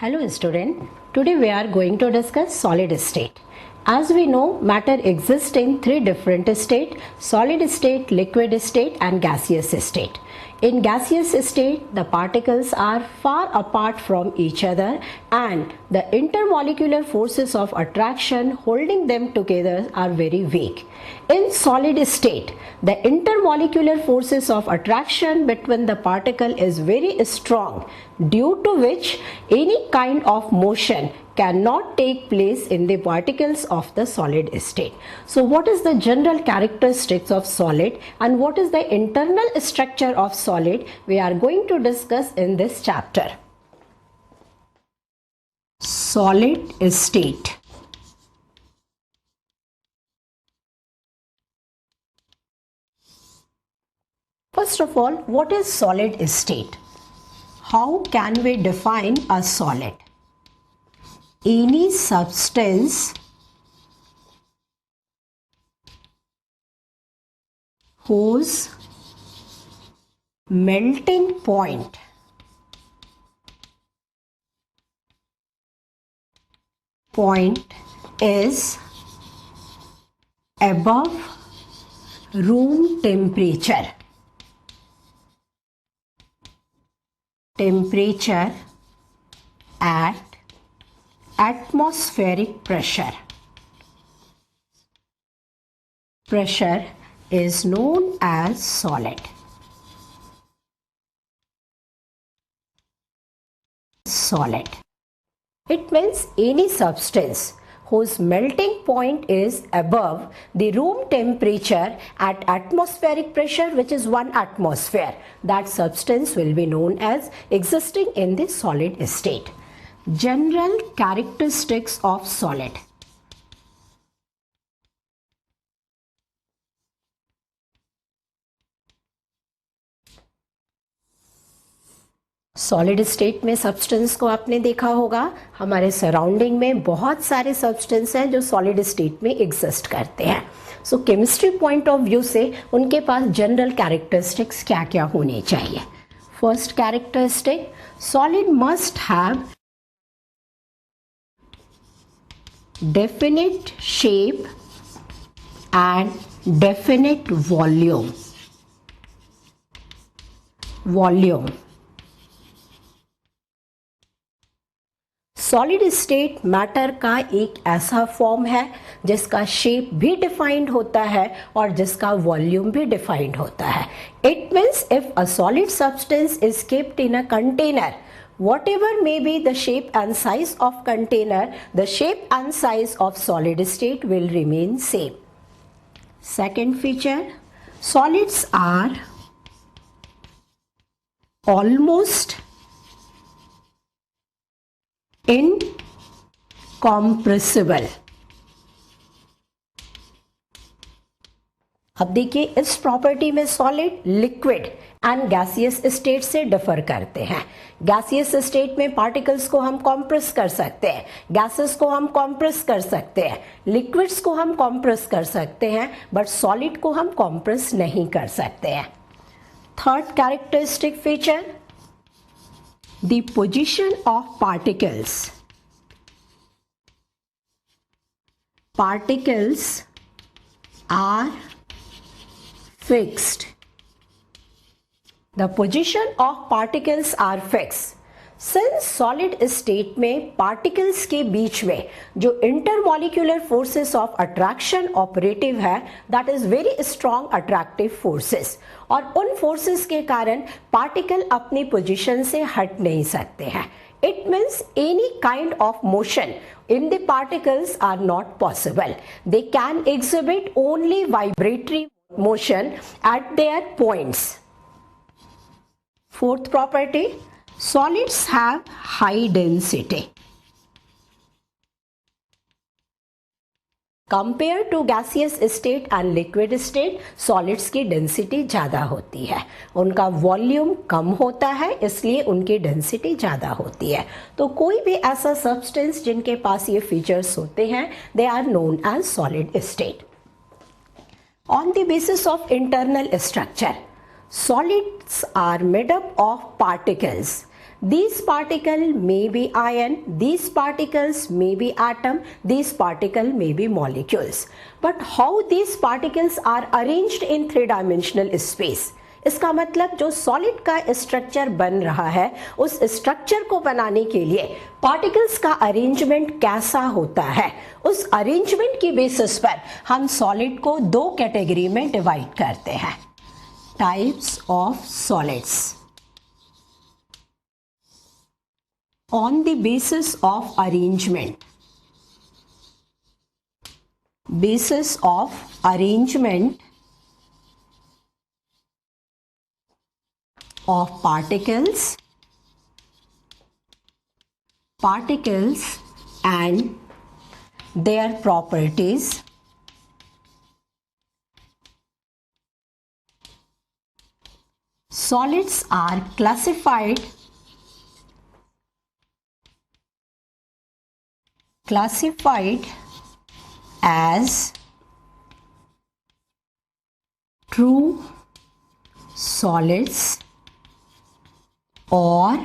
Hello student, today we are going to discuss solid state. As we know, matter exists in three different states: solid state, liquid state and gaseous state. In gaseous state, the particles are far apart from each other and the intermolecular forces of attraction holding them together are very weak. In solid state, the intermolecular forces of attraction between the particle is very strong, due to which any kind of motion cannot take place in the particles of the solid state. So what is the general characteristics of solid and what is the internal structure of solid, we are going to discuss in this chapter. Solid state. First of all, what is solid state? How can we define a solid? Any substance whose melting point is above room temperature at atmospheric pressure. Pressure is known as solid. Solid. It means any substance whose melting point is above the room temperature at atmospheric pressure, which is 1 atmosphere. That substance will be known as existing in the solid state. General characteristics of solid. Solid state में substance को आपने देखा होगा, हमारे surrounding में बहुत सारे substance हैं जो सॉलिड स्टेट में एग्जिस्ट करते हैं. सो केमिस्ट्री पॉइंट ऑफ व्यू से उनके पास जनरल कैरेक्टरिस्टिक्स क्या क्या होने चाहिए. First characteristic, solid must have definite shape and definite volume. Solid state matter का एक ऐसा फॉर्म है जिसका शेप भी डिफाइंड होता है और जिसका वॉल्यूम भी डिफाइंड होता है. It means if a solid substance is kept in a container, whatever may be the shape and size of container, the shape and size of solid state will remain same. Second feature, solids are almost incompressible. अब देखिए, इस property में solid, liquid and gaseous state से differ करते हैं. Gaseous state में particles को हम कॉम्प्रेस कर सकते हैं, गैसेस को हम कॉम्प्रेस कर सकते हैं, लिक्विड्स को हम कॉम्प्रेस कर सकते हैं, बट सॉलिड को हम कॉम्प्रेस नहीं कर सकते हैं. Third characteristic feature, the position of particles. Particles are fixed. The position of particles are fixed. Since solid state में particles के बीच में जो intermolecular forces of attraction operative है, that is very strong attractive forces, और उन forces के कारण particle अपनी position से हट नहीं सकते हैं. It means any kind of motion in the particles are not possible. They can exhibit only vibratory motion at their points. Fourth property, solids have high density. Compared to gaseous state and liquid state, solids की density ज़्यादा होती है. उनका volume कम होता है, इसलिए उनकी density ज़्यादा होती है. तो कोई भी ऐसा सब्सटेंस जिनके पास ये फीचर्स होते हैं, they are known as solid state. On the basis of internal structure, solids are made up of particles These particles may be ion, these particles may be atom, these particles may be molecules. But how these particles are arranged in three-dimensional space? इसका मतलब जो solid का structure बन रहा है, उस structure को बनाने के लिए पार्टिकल्स का अरेंजमेंट कैसा होता है, उस अरेंजमेंट की बेसिस पर हम सॉलिड को दो कैटेगरी में डिवाइड करते हैं. Types of solids. On the basis of arrangement, basis of arrangement of particles and their properties, solids are classified as true solids or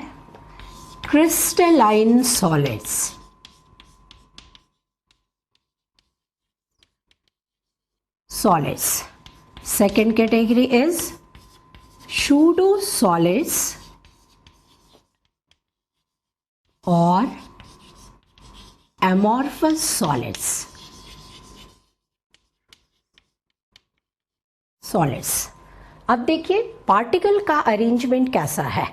crystalline solids. Second category is pseudo solids or amorphous solids. अब देखिए particle का arrangement कैसा है.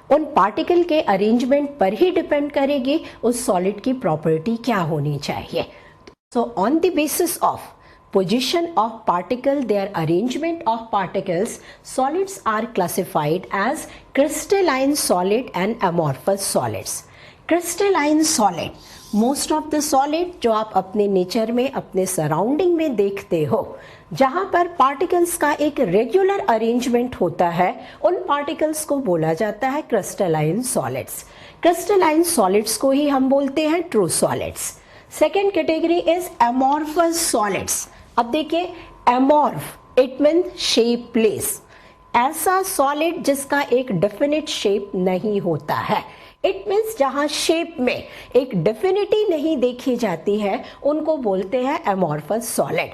उन particle के arrangement पर ही depend करेगी उस सॉलिड की प्रॉपर्टी क्या होनी चाहिए. सो on the basis of position of particle, their arrangement of particles, solids are classified as crystalline solid and amorphous solids. Crystalline solid, most of the solid जो आप अपने नेचर में, अपने सराउंडिंग में देखते हो, जहाँ पर पार्टिकल्स का एक रेगुलर अरेंजमेंट होता है, उन पार्टिकल्स को बोला जाता है क्रिस्टलाइन सॉलिड्स. क्रिस्टलाइन सॉलिड्स को ही हम बोलते हैं true solids. Second category is amorphous solids. अब देखिए एमॉर्फ, इट मीन शेपलेस, ऐसा सॉलिड जिसका एक डेफिनेट शेप नहीं होता है. इट मीन्स जहां शेप में एक डेफिनिटी नहीं देखी जाती है, उनको बोलते हैं amorphous solid.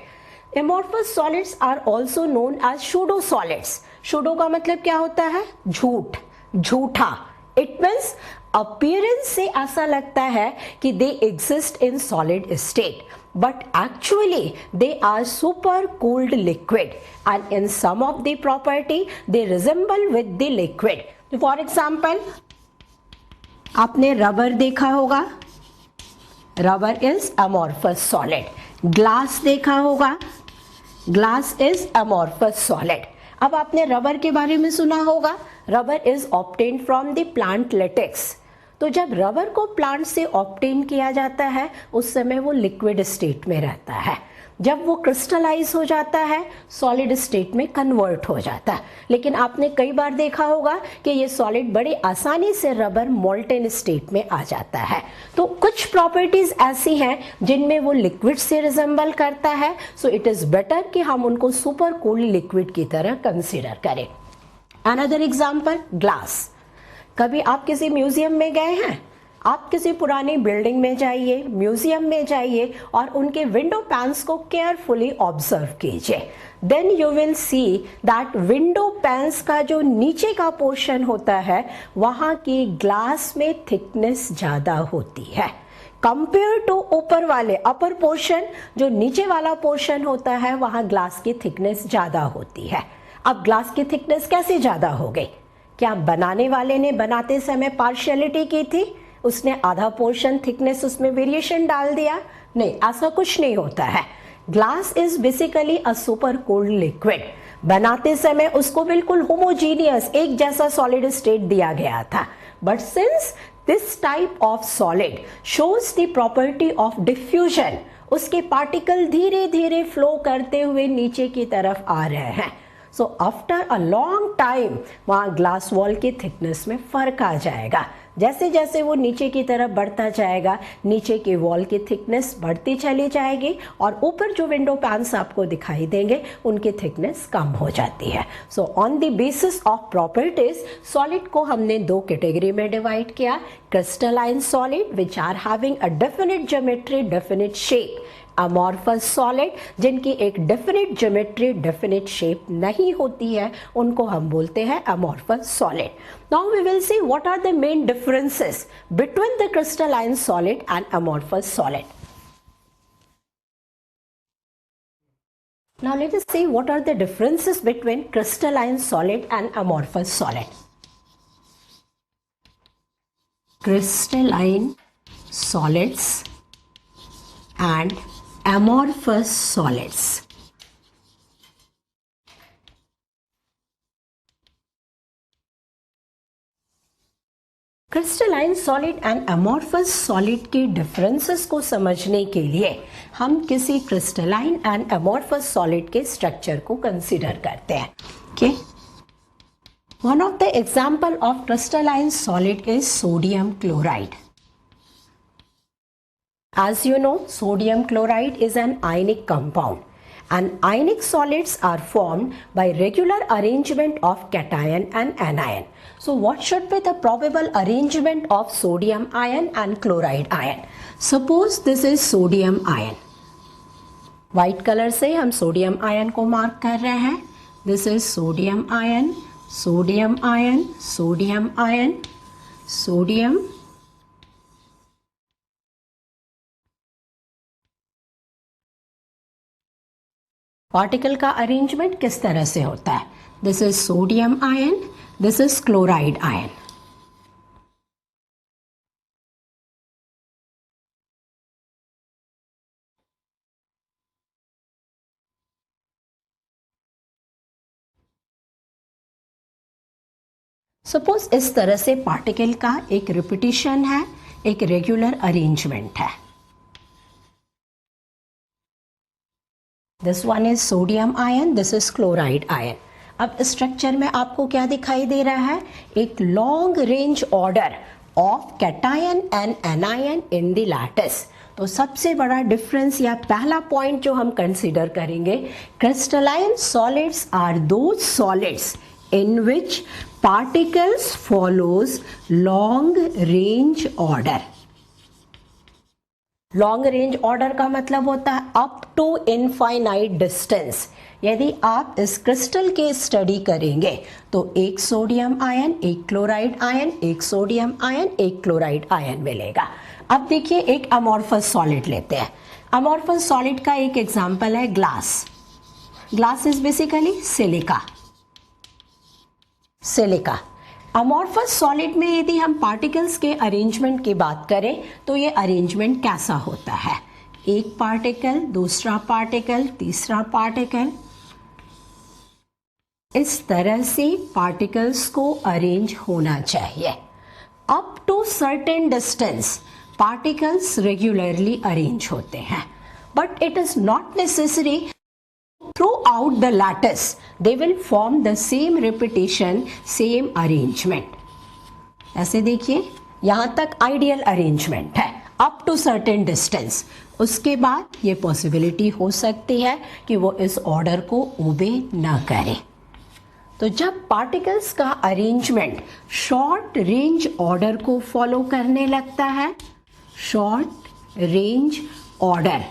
Amorphous solids are also known as pseudo solids. Pseudo का मतलब क्या होता है? झूठ, झूठा. इट मीन्स अपीयरेंस से ऐसा लगता है कि they exist in solid state, but actually they are super cooled liquid and in some of the property they resemble with the liquid. For example, आपने रबर देखा होगा, rubber is amorphous solid. Glass देखा होगा, glass is amorphous solid. अब आपने rubber के बारे में सुना होगा, rubber is obtained from the plant latex. तो जब रबर को प्लांट से ऑब्टेन किया जाता है, उस समय वो लिक्विड स्टेट में रहता है. जब वो क्रिस्टलाइज हो जाता है, सॉलिड स्टेट में कन्वर्ट हो जाता है. लेकिन आपने कई बार देखा होगा कि ये सॉलिड बड़ी आसानी से रबर मोल्टेन स्टेट में आ जाता है. तो कुछ प्रॉपर्टीज ऐसी हैं जिनमें वो लिक्विड से रिजेंबल करता है. सो इट इज बेटर कि हम उनको सुपर कूल्ड लिक्विड की तरह कंसिडर करें. Another example, glass. कभी आप किसी म्यूजियम में गए हैं? आप किसी पुरानी बिल्डिंग में जाइए, म्यूजियम में जाइए और उनके विंडो पैन्स को केयरफुली ऑब्जर्व कीजिए. Then you will see that window panes का जो नीचे का पोर्शन होता है, वहाँ की ग्लास में थिकनेस ज़्यादा होती है कंपेयर टू ऊपर वाले अपर पोर्शन. जो नीचे वाला पोर्शन होता है, वहाँ ग्लास की थिकनेस ज़्यादा होती है. अब ग्लास की थिकनेस कैसे ज़्यादा हो गई? क्या बनाने वाले ने बनाते समय पार्शियलिटी की थी? उसने आधा पोर्शन थिकनेस उसमें वेरिएशन डाल दिया? नहीं, ऐसा कुछ नहीं होता है. Glass is basically a super cold liquid. बनाते समय उसको बिल्कुल होमोजीनियस, एक जैसा सॉलिड स्टेट दिया गया था. But since this type of solid shows the property of diffusion, उसके पार्टिकल धीरे धीरे फ्लो करते हुए नीचे की तरफ आ रहे हैं. So after a long time वहाँ ग्लास वॉल की थिकनेस में फर्क आ जाएगा. जैसे जैसे वो नीचे की तरफ बढ़ता जाएगा, नीचे के वॉल की थिकनेस बढ़ती चली जाएगी और ऊपर जो विंडो पैन्स आपको दिखाई देंगे उनकी थिकनेस कम हो जाती है। So on the basis of properties solid को हमने दो कैटेगरी में डिवाइड किया, crystalline solid which are having a definite geometry, definite shape, amorphous solid जिनकी एक डेफिनिट ज्योमेट्री, डेफिनिट शेप नहीं होती है, उनको हम बोलते हैं amorphous solid. Now we will see what are the main differences between the crystalline solid and amorphous solid. Now let us see what are the differences between crystalline solid and amorphous solid. Crystalline solids and amorphous solids. Crystalline solid and amorphous solid के differences को समझने के लिए हम किसी crystalline and amorphous solid के structure को consider करते हैं। Okay, one of the example of crystalline solid is sodium chloride. As you know, sodium chloride is an ionic compound and ionic solids are formed by regular arrangement of cation and anion. So what should be the probable arrangement of sodium ion and chloride ion? Suppose this is sodium ion. White color से हम sodium ion को mark कर रहे हैं. This is sodium ion, sodium ion, sodium ion, sodium. Particle का arrangement किस तरह से होता है? This is sodium ion, this is chloride ion. Suppose इस तरह से पार्टिकल का एक रिपीटिशन है, एक रेगुलर अरेंजमेंट है। This one is sodium ion, this is chloride ion. अब स्ट्रक्चर में आपको क्या दिखाई दे रहा है? एक long range order of cation and anion in the lattice. तो सबसे बड़ा डिफरेंस या पहला पॉइंट जो हम कंसीडर करेंगे, crystalline solids are those solids in which particles follows long range order. Long range order का मतलब होता है अप टू इनफाइनाइट डिस्टेंस। यदि आप इस क्रिस्टल के स्टडी करेंगे तो एक सोडियम आयन, एक क्लोराइड आयन, एक सोडियम आयन, एक क्लोराइड आयन मिलेगा। अब देखिए एक अमॉर्फस सॉलिड लेते हैं। अमॉर्फस सॉलिड का एक एग्जांपल है glass. Glass is basically silica. Amorphous solid में यदि हम पार्टिकल्स के अरेंजमेंट की बात करें तो ये अरेंजमेंट कैसा होता है? एक पार्टिकल, दूसरा पार्टिकल, तीसरा पार्टिकल, इस तरह से पार्टिकल्स को अरेंज होना चाहिए। Up to certain distance particles regularly arrange होते हैं, but it is not necessary throughout the lattice they will form the same repetition, same arrangement. ऐसे देखिए यहां तक आइडियल अरेंजमेंट है अप टू सर्टेन डिस्टेंस। उसके बाद ये पॉसिबिलिटी हो सकती है कि वो इस ऑर्डर को ओबे ना करे। तो जब पार्टिकल्स का अरेंजमेंट शॉर्ट रेंज ऑर्डर को फॉलो करने लगता है, शॉर्ट रेंज ऑर्डर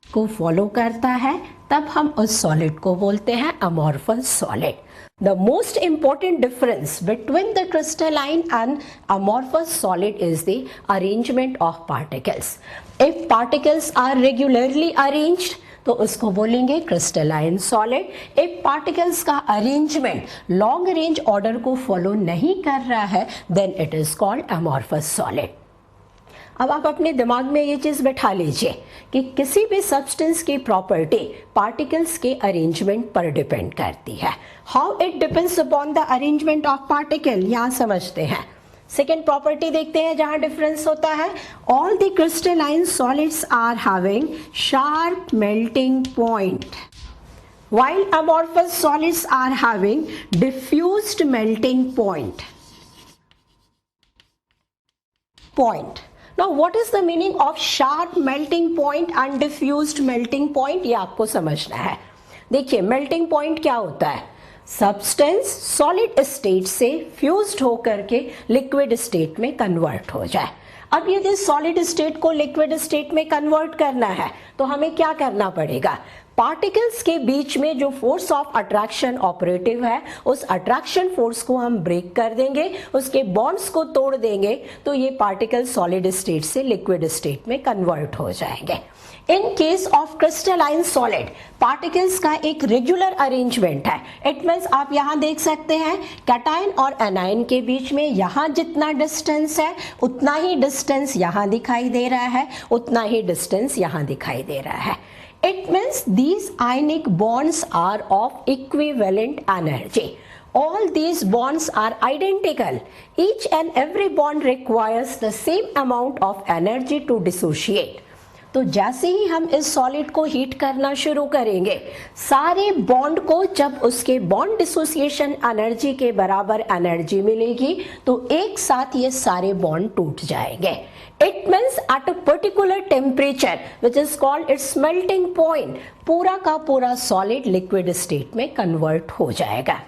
को फॉलो करता है, तब हम उस सॉलिड को बोलते हैं amorphous solid. The most important difference between the crystalline and amorphous solid is the arrangement of particles. If particles are regularly arranged तो उसको बोलेंगे क्रिस्टलाइन सॉलिड। इफ पार्टिकल्स का अरेंजमेंट लॉन्ग रेंज ऑर्डर को follow नहीं कर रहा है then it is called amorphous solid. अब आप अपने दिमाग में ये चीज बैठा लीजिए कि किसी भी सब्सटेंस की प्रॉपर्टी पार्टिकल्स के अरेंजमेंट पर डिपेंड करती है। How it depends upon the arrangement of particle, यहां समझते हैं। सेकेंड प्रॉपर्टी देखते हैं जहां डिफरेंस होता है। All the crystalline solids are having sharp melting point while amorphous solids are having diffused melting point. point. Now what is the meaning of sharp melting point and diffused melting point? ये आपको समझना है. देखिए melting point क्या होता है, substance solid state से fused होकर के लिक्विड स्टेट में कन्वर्ट हो जाए. अब यदि सॉलिड स्टेट को लिक्विड स्टेट में कन्वर्ट करना है तो हमें क्या करना पड़ेगा, पार्टिकल्स के बीच में जो फोर्स ऑफ अट्रैक्शन ऑपरेटिव है उस अट्रैक्शन फोर्स को हम ब्रेक कर देंगे, उसके बॉन्ड्स को तोड़ देंगे, तो ये पार्टिकल सॉलिड स्टेट से लिक्विड स्टेट में कन्वर्ट हो जाएंगे. In case of crystalline solid particles का एक रेगुलर अरेंजमेंट है. इट मीन्स आप यहाँ देख सकते हैं कैटायन और एनायन के बीच में यहाँ जितना डिस्टेंस है उतना ही डिस्टेंस यहाँ दिखाई दे रहा है, उतना ही डिस्टेंस यहाँ दिखाई दे रहा है. It means these ionic bonds are of equivalent energy. All these bonds are identical. Each and every bond requires the same amount of energy to dissociate. तो जैसे ही हम इस सॉलिड को हीट करना शुरू करेंगे, सारे बॉन्ड को जब उसके बॉन्ड डिसोसिएशन एनर्जी के बराबर एनर्जी मिलेगी तो एक साथ ये सारे बॉन्ड टूट जाएंगे. It means at a particular temperature which is called its melting point, पूरा का पूरा सॉलिड लिक्विड स्टेट में कन्वर्ट हो जाएगा.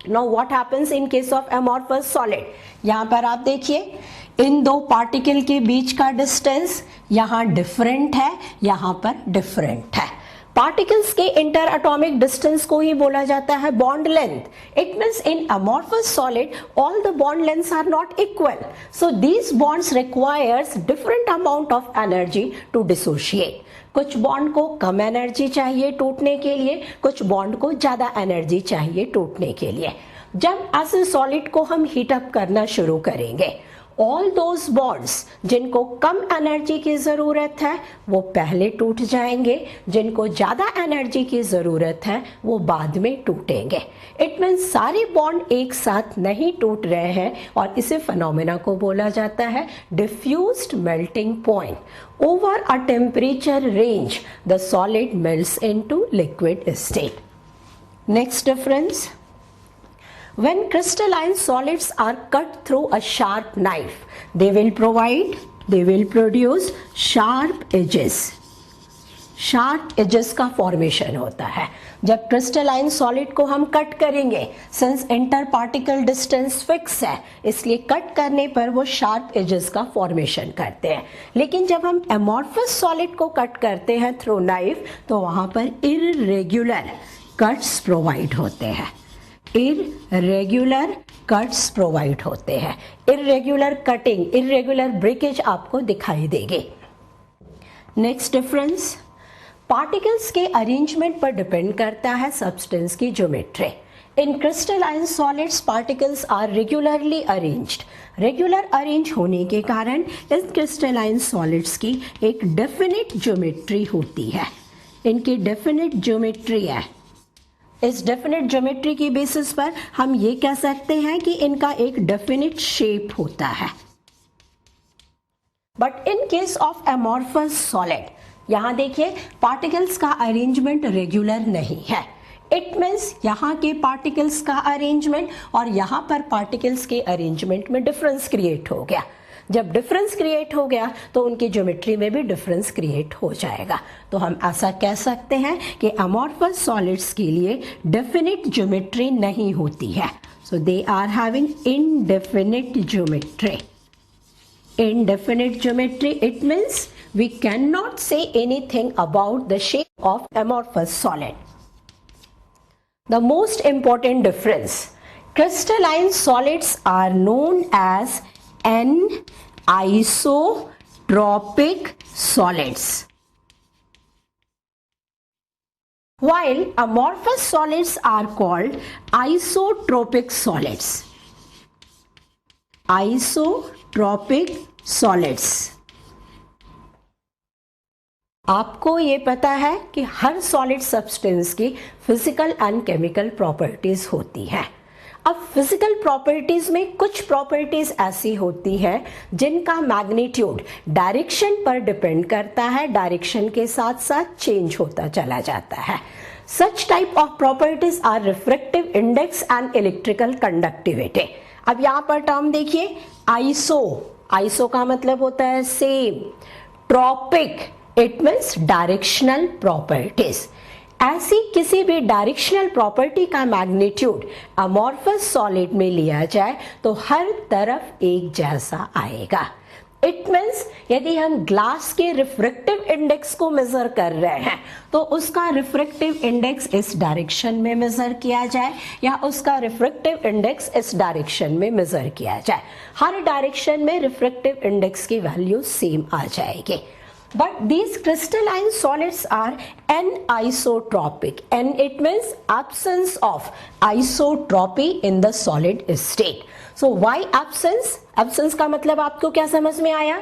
Now what happens in case of amorphous solid? यहाँ पर आप देखिए इन दो पार्टिकल के बीच का डिस्टेंस यहाँ डिफरेंट है, यहाँ पर डिफरेंट है. पार्टिकल्स के इंटर एटॉमिक डिस्टेंस को ही बोला जाता है bond length. It means in amorphous solid all the bond lengths are not equal, so these bonds requires different amount of energy to dissociate. कुछ बॉन्ड को कम एनर्जी चाहिए टूटने के लिए, कुछ बॉन्ड को ज्यादा एनर्जी चाहिए टूटने के लिए. जब ऐसे सॉलिड को हम हीटअप करना शुरू करेंगे, ऑल दोज बॉन्ड्स जिनको कम एनर्जी की जरूरत है वो पहले टूट जाएंगे, जिनको ज्यादा एनर्जी की जरूरत है वो बाद में टूटेंगे. इट मीन्स सारे बॉन्ड एक साथ नहीं टूट रहे हैं और इसे फिनोमेना को बोला जाता है diffused melting point. Over a temperature range the solid melts into liquid state. Next difference, when crystalline solids are cut through a sharp knife, they will produce sharp edges. Sharp edges का formation होता है. जब crystalline solid को हम cut करेंगे, since inter particle distance fix है इसलिए cut करने पर वो शार्प एजेस का फॉर्मेशन करते हैं. लेकिन जब हम एमॉर्फस सॉलिड को कट करते हैं थ्रू नाइफ तो वहां पर इररेगुलर कट्स प्रोवाइड होते हैं. इररेगुलर कट्स प्रोवाइड होते हैं. इररेगुलर कटिंग, इररेगुलर ब्रेकेज आपको दिखाई देगी. नेक्स्ट डिफरेंस, पार्टिकल्स के अरेंजमेंट पर डिपेंड करता है सब्सटेंस की geometry. In crystalline solids particles are regularly arranged. Regular arrange होने के कारण इन क्रिस्टलाइन सॉलिड्स की एक डेफिनेट ज्योमेट्री होती है. इनकी डेफिनेट ज्योमेट्री है. इस डेफिनेट ज्योमेट्री की बेसिस पर हम ये कह सकते हैं कि इनका एक डेफिनेट शेप होता है. But in case of amorphous solid, यहां देखिए पार्टिकल्स का अरेंजमेंट रेगुलर नहीं है. इट मीन्स यहाँ के पार्टिकल्स का अरेंजमेंट और यहाँ पर पार्टिकल्स के अरेंजमेंट में डिफरेंस क्रिएट हो गया. जब डिफरेंस क्रिएट हो गया तो उनकी ज्योमेट्री में भी डिफरेंस क्रिएट हो जाएगा. तो हम ऐसा कह सकते हैं कि अमॉर्फस सॉलिड्स के लिए डेफिनेट ज्योमेट्री नहीं होती है. So they are having indefinite geometry. Indefinite geometry, it means we cannot say anything about the shape of amorphous solid. The most important difference, crystalline solids are known as anisotropic solids, while amorphous solids are called isotropic solids. Isotropic solids. आपको ये पता है कि हर solid substance की physical and chemical properties होती हैं. अब physical properties में कुछ प्रॉपर्टीज ऐसी होती है जिनका मैग्नीट्यूड डायरेक्शन पर डिपेंड करता है, डायरेक्शन के साथ साथ चेंज होता चला जाता है. Such type of properties are refractive index and electrical conductivity. अब यहाँ पर टर्म देखिए आइसो. आइसो का मतलब होता है same, tropic it means directional properties. ऐसी किसी भी डायरेक्शनल प्रॉपर्टी का मैग्नीट्यूड अमॉर्फस सॉलिड में लिया जाए तो हर तरफ एक जैसा आएगा। इट मीन्स यदि हम ग्लास के रिफ्रैक्टिव इंडेक्स को मेजर कर रहे हैं तो उसका रिफ्रैक्टिव इंडेक्स इस डायरेक्शन में मेजर किया जाए या उसका रिफ्रैक्टिव इंडेक्स इस डायरेक्शन में मेजर किया जाए, हर डायरेक्शन में रिफ्रैक्टिव इंडेक्स की वैल्यू सेम आ जाएगी। But these crystalline solids are anisotropic. N it means absence of isotropy in the solid state. So why absence? Absence का मतलब आपको क्या समझ में आया?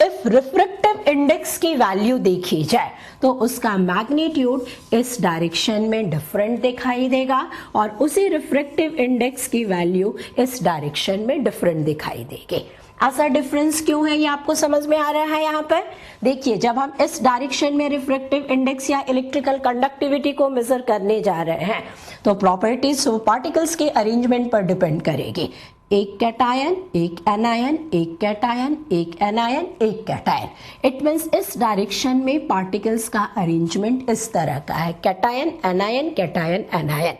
If refractive index की वैल्यू देखी जाए तो उसका मैग्नीट्यूड इस डायरेक्शन में डिफरेंट दिखाई देगा और उसी रिफ्रैक्टिव इंडेक्स की वैल्यू इस डायरेक्शन में डिफरेंट दिखाई देगी। ऐसा डिफरेंस क्यों है ये आपको समझ में आ रहा है यहाँ पर? देखिए, जब हम इस डायरेक्शन में रिफ्रैक्टिव इंडेक्स या इलेक्ट्रिकल कंडक्टिविटी को मेजर करने जा रहे हैं तो प्रॉपर्टीज पार्टिकल्स के अरेंजमेंट पर डिपेंड करेगी। एक कैटायन, एक एनायन, एक कैटायन, एक एनायन, एक कैटायन। इट मीन्स इस डायरेक्शन में पार्टिकल्स का अरेंजमेंट इस तरह का है, कैटायन एनायन कैटायन एनायन।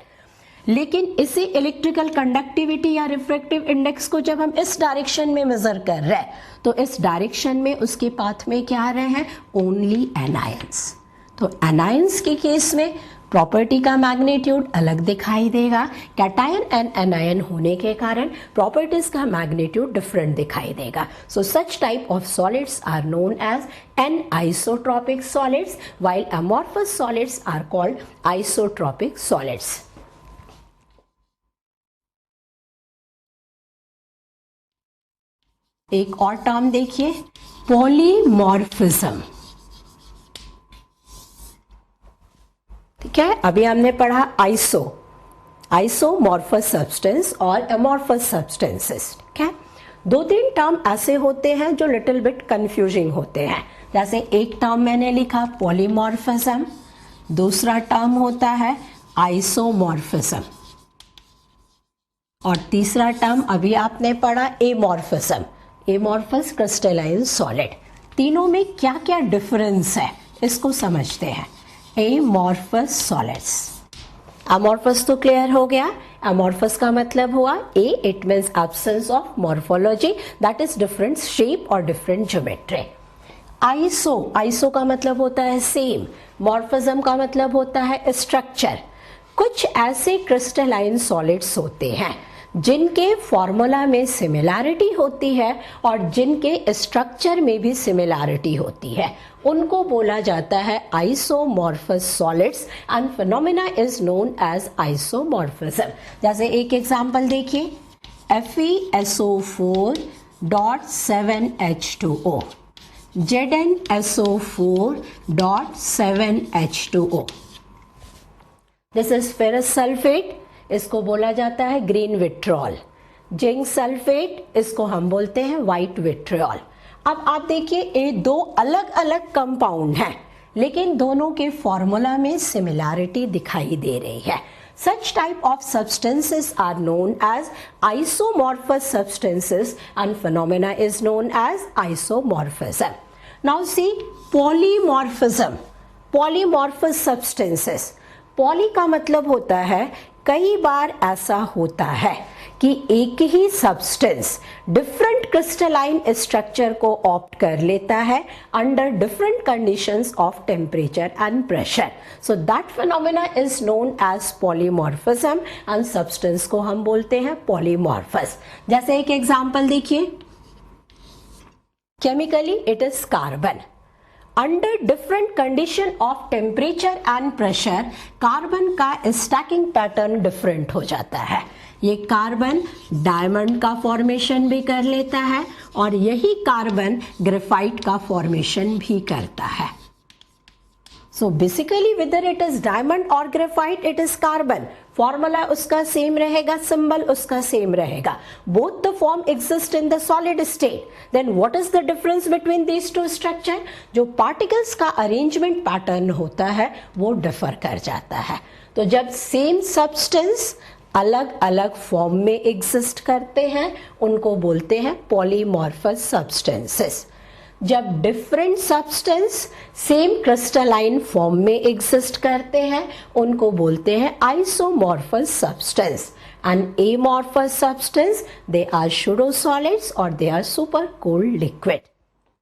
लेकिन इसी इलेक्ट्रिकल कंडक्टिविटी या रिफ्रैक्टिव इंडेक्स को जब हम इस डायरेक्शन में मेजर कर रहे हैं तो इस डायरेक्शन में उसके पाथ में क्या आ रहे हैं? Only anions. तो एनायंस के केस में प्रॉपर्टी का मैग्नीट्यूड अलग दिखाई देगा। कैटायन एंड एनायन होने के कारण प्रॉपर्टीज का मैग्नीट्यूड डिफरेंट दिखाई देगा। So such type of solids are known as anisotropic solids while amorphous solids are called isotropic solids. एक और टर्म देखिए, पॉलीमॉर्फिज्म। ठीक है, अभी हमने पढ़ा आइसोमॉर्फस सब्सटेंस और अमॉर्फस सब्सटेंसेस। ठीक है, दो तीन टर्म ऐसे होते हैं जो लिटिल बिट कंफ्यूजिंग होते हैं। जैसे एक टर्म मैंने लिखा पॉलीमॉर्फिज्म, दूसरा टर्म होता है आइसोमॉर्फिज्म और तीसरा टर्म अभी आपने पढ़ा एमॉर्फिज्म, एमॉर्फस क्रिस्टलाइन सॉलिड। तीनों में क्या क्या डिफरेंस है इसको समझते हैं। एमॉर्फस सॉलिड्स, अमॉर्फस तो क्लियर हो गया। अमॉर्फस का मतलब हुआ a, it means absence of morphology, that is different shape और डिफरेंट ज्योमेट्री। आइसो का मतलब होता है सेम, मॉर्फिज्म का मतलब होता है स्ट्रक्चर। कुछ ऐसे क्रिस्टलाइन सॉलिड्स होते हैं जिनके फॉर्मूला में सिमिलैरिटी होती है और जिनके स्ट्रक्चर में भी सिमिलैरिटी होती है, उनको बोला जाता है isomorphous solids and phenomena is known as isomorphism. जैसे एक एग्जांपल देखिए, FeSO4.7H2O, ZnSO4.7H2O। This is ferrous sulphate, इसको बोला जाता है ग्रीन विट्रियोल। जिंक सल्फेट, इसको हम बोलते हैं व्हाइट विट्रियोल। अब आप देखिए, ये दो अलग अलग कंपाउंड हैं लेकिन दोनों के फॉर्मूला में सिमिलैरिटी दिखाई दे रही है। Such type of substances are known as isomorphous substances and phenomena is known as isomorphism. Now see polymorphism, polymorphous substances। Poly का मतलब होता है कई बार ऐसा होता है कि एक ही सब्सटेंस डिफरेंट क्रिस्टलाइन स्ट्रक्चर को ऑप्ट कर लेता है under different conditions of temperature and pressure. So that phenomena is known as polymorphism and substance को हम बोलते हैं पॉलीमॉर्फस। जैसे एक एग्जांपल देखिए, chemically it is carbon. Under different condition of temperature and pressure carbon का स्टैकिंग पैटर्न डिफरेंट हो जाता है। ये कार्बन डायमंड का फॉर्मेशन भी कर लेता है और यही कार्बन ग्रेफाइट का फॉर्मेशन भी करता है। So basically whether it is diamond और graphite, it is carbon. Formula उसका सेम रहेगा, सिंबल उसका सेम रहेगा। Both the form exist in the solid state. Then what is the difference between these two structure? जो particles का arrangement pattern होता है वो डिफर कर जाता है। तो जब सेम सब्सटेंस अलग अलग फॉर्म में एग्जिस्ट करते हैं उनको बोलते हैं पॉलीमॉर्फस सब्सटेंसेस। जब different substance same crystalline form में एग्जिस्ट करते हैं उनको बोलते हैं isomorphous substance. And amorphous substance, they are pseudosolids or they are super cold liquid।